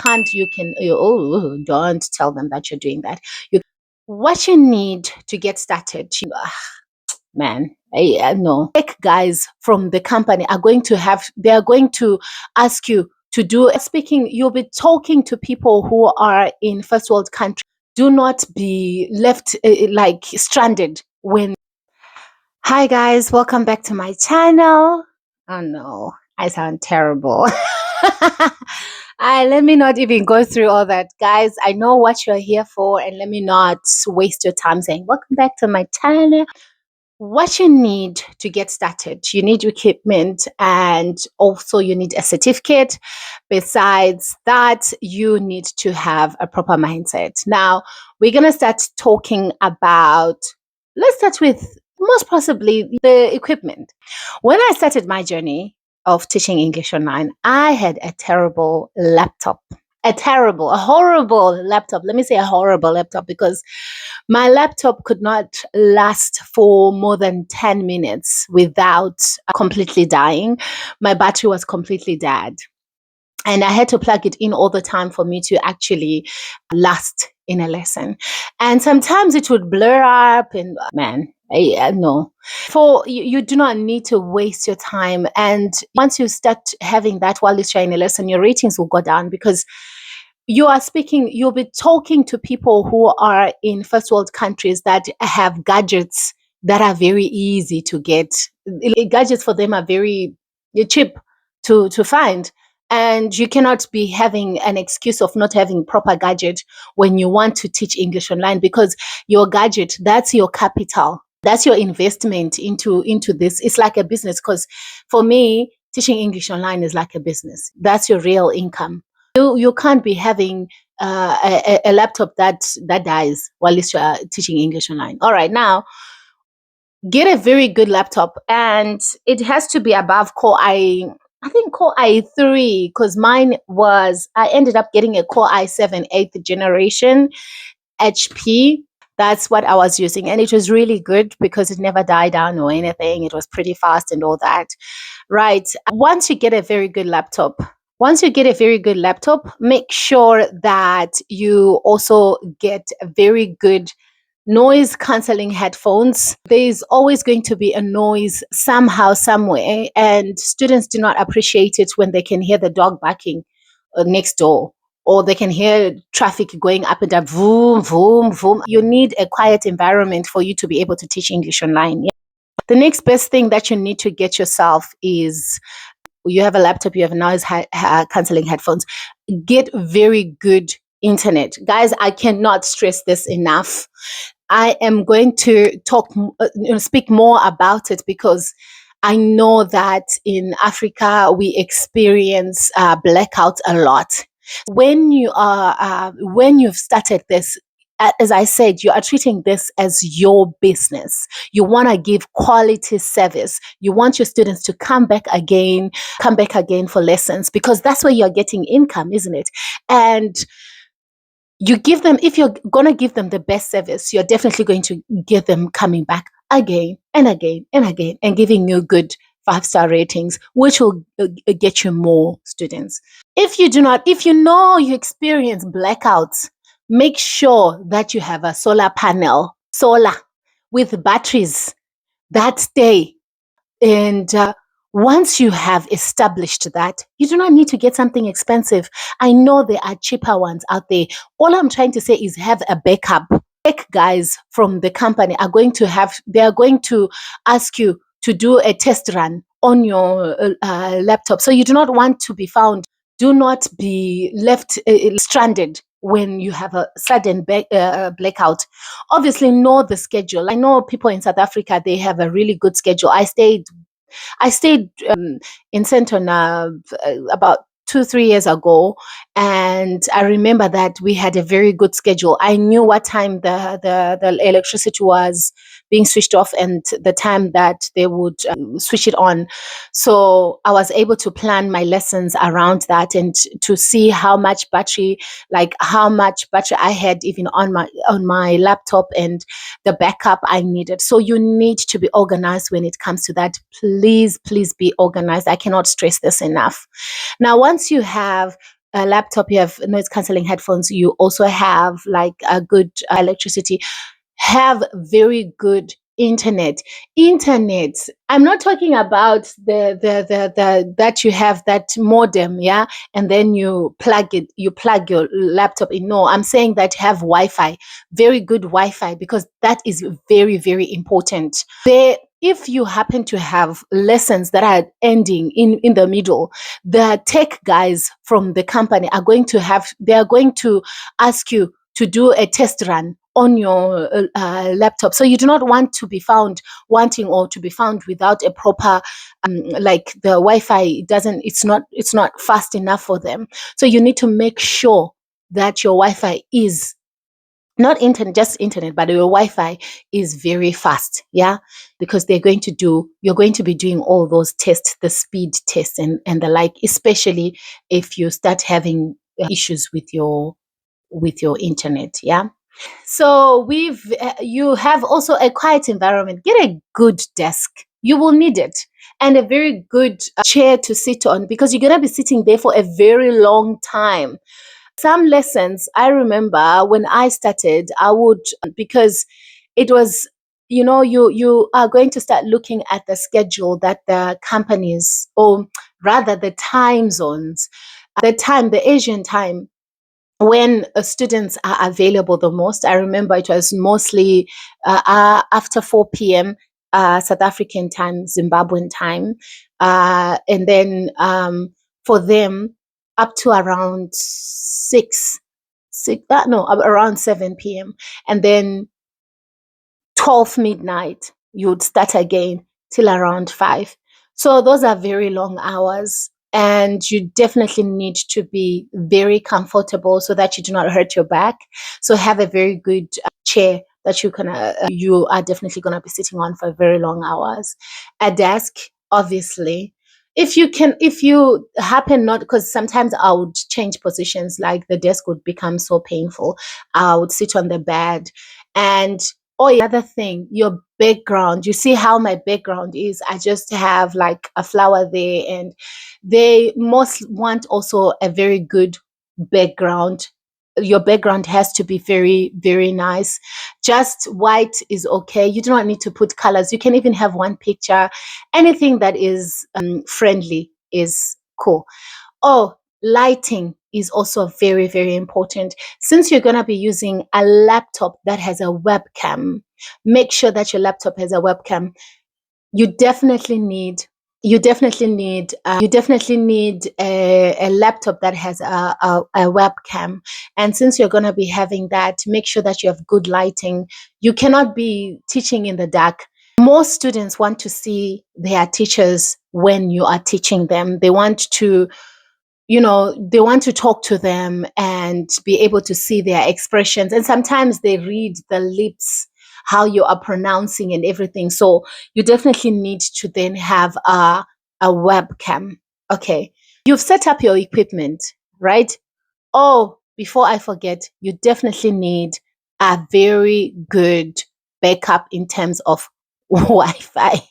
can't, you can, oh, don't tell them that you're doing that. What you need to get started, man, I know. Tech guys from the company are going to they are going to ask you to do speaking. You'll be talking to people who are in first world countries. Do not be left like stranded when. Hi guys, welcome back to my channel. Oh no, I sound terrible. Let me not even go through all that. Guys, I know what you're here for, and let me not waste your time saying, welcome back to my channel. What you need to get started, you need equipment, and also you need a certificate. Besides that, you need to have a proper mindset. Now, we're going to start talking about, let's start with most possibly the equipment. When I started my journey of teaching English online, I had a terrible laptop. A horrible laptop. Let me say a horrible laptop, because my laptop could not last for more than 10 minutes without completely dying. My battery was completely dead. And I had to plug it in all the time for me to actually last in a lesson. And sometimes it would blur up, and man, no. You do not need to waste your time. And once you start having that while you're trying a lesson, your ratings will go down, because you'll be talking to people who are in first world countries that have gadgets that are very easy to get. Gadgets for them are very cheap to find. And you cannot be having an excuse of not having proper gadget when you want to teach English online, because your gadget, that's your capital. That's your investment into this. It's like a business, because for me, teaching English online is like a business. That's your real income. You can't be having a laptop that dies while you're teaching English online. All right, now get a very good laptop, and it has to be above Core i3, because I ended up getting a Core i7 8th generation HP. That's what I was using, and it was really good because it never died down or anything. It was pretty fast and all that. Right. Once you get a very good laptop, make sure that you also get a very good noise cancelling headphones. There's always going to be a noise somehow, somewhere, and students do not appreciate it when they can hear the dog barking next door, or they can hear traffic going up and down, boom, boom, boom. You need a quiet environment for you to be able to teach English online. Yeah? The next best thing that you need to get yourself is, you have a laptop, you have noise cancelling headphones, get very good internet. Guys, I cannot stress this enough. I am going to speak more about it, because I know that in Africa we experience blackouts a lot. When you've started this, as I said, you are treating this as your business. You want to give quality service. You want your students to come back again for lessons, because that's where you're getting income, isn't it? And you give them, if you're going to give them the best service, you're definitely going to get them coming back again and again and again, and giving you good 5-star ratings, which will get you more students. If you know you experience blackouts, make sure that you have a solar with batteries that stay. And once you have established that, you do not need to get something expensive. I know there are cheaper ones out there. All I'm trying to say is have a backup. Tech guys from the company are going to ask you to do a test run on your laptop. So you do not want to be found. Do not be left stranded when you have a sudden blackout. Obviously, know the schedule. I know people in South Africa, they have a really good schedule. I stayed in Centon about 2-3 years ago, and I remember that we had a very good schedule. I knew what time the electricity was being switched off and the time that they would switch it on. So I was able to plan my lessons around that, and to see how much battery I had even on my laptop, and the backup I needed. So you need to be organized when it comes to that. Please be organized. I cannot stress this enough. Now, once you have a laptop, you have noise cancelling headphones, you also have like a good electricity, have very good internet. I'm not talking about the that you have that modem, yeah, and then you plug your laptop in. No, I'm saying that have Wi-Fi, very good Wi-Fi, because that is very, very important. There, if you happen to have lessons that are ending in the middle, the tech guys from the company are going to ask you to do a test run on your laptop. So you do not want to be found wanting, or to be found without a proper like the Wi-Fi doesn't, it's not fast enough for them. So you need to make sure that your Wi-Fi is not internet, just internet, but your Wi-Fi is very fast. Yeah. Because you're going to be doing all those tests, the speed tests and the like, especially if you start having issues with your internet. Yeah. So you have also a quiet environment. Get a good desk. You will need it. And a very good chair to sit on, because you're going to be sitting there for a very long time. Some lessons, I remember when I started, I would, because it was, you are going to start looking at the schedule that the companies, or rather the time zones, the Asian time, when students are available the most. I remember it was mostly after 4 p.m. South African time, Zimbabwean time, and then for them up to around around 7 p.m. And then 12 midnight, you would start again till around 5. So those are very long hours. And you definitely need to be very comfortable so that you do not hurt your back. So have a very good chair that you are definitely going to be sitting on for very long hours. A desk, obviously. If you happen not, because sometimes I would change positions, like the desk would become so painful. I would sit on the bed. And oh, yeah, another thing, your background. You see how my background is. I just have like a flower there, and they most want also a very good background. Your background has to be very, very nice. Just white is okay. You do not need to put colors. You can even have one picture. Anything that is friendly is cool. Oh, lighting is also very, very important. Since you're going to be using a laptop that has a webcam, make sure that your laptop has a webcam. You definitely need a laptop that has a webcam. And since you're going to be having that, make sure that you have good lighting. You cannot be teaching in the dark. Most students want to see their teachers when you are teaching them. They want to talk to them and be able to see their expressions. And sometimes they read the lips, how you are pronouncing and everything. So you definitely need to then have a webcam. Okay. You've set up your equipment, right? Oh, before I forget, you definitely need a very good backup in terms of Wi-Fi.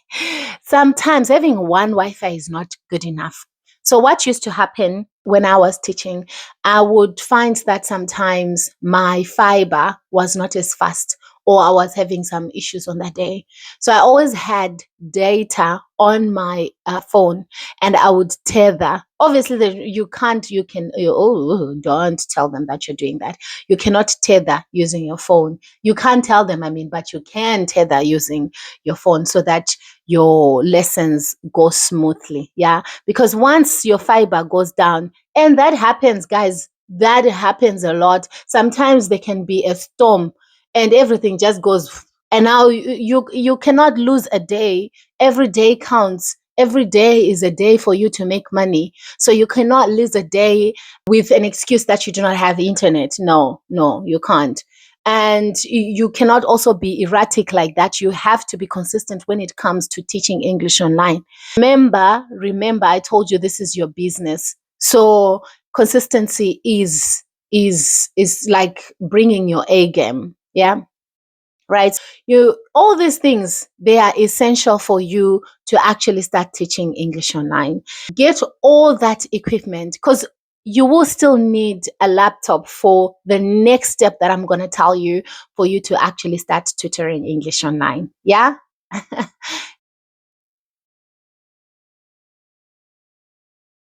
Sometimes having one Wi-Fi is not good enough. So what used to happen when I was teaching, I would find that sometimes my fiber was not as fast, or I was having some issues on that day. So I always had data on my phone, and I would tether. Obviously, don't tell them that you're doing that. You cannot tether using your phone. You can't tell them, but you can tether using your phone so that your lessons go smoothly. Yeah. Because once your fiber goes down, and that happens, guys, that happens a lot. Sometimes there can be a storm and everything just goes. And now you cannot lose a day. Every day counts. Every day is a day for you to make money. So you cannot lose a day with an excuse that you do not have internet. No, you can't. And you cannot also be erratic like that. You have to be consistent when it comes to teaching English online. Remember, I told you this is your business. So consistency is like bringing your A game. Yeah. Right. All these things, they are essential for you to actually start teaching English online. Get all that equipment, because you will still need a laptop for the next step that I'm going to tell you, for you to actually start tutoring English online. Yeah.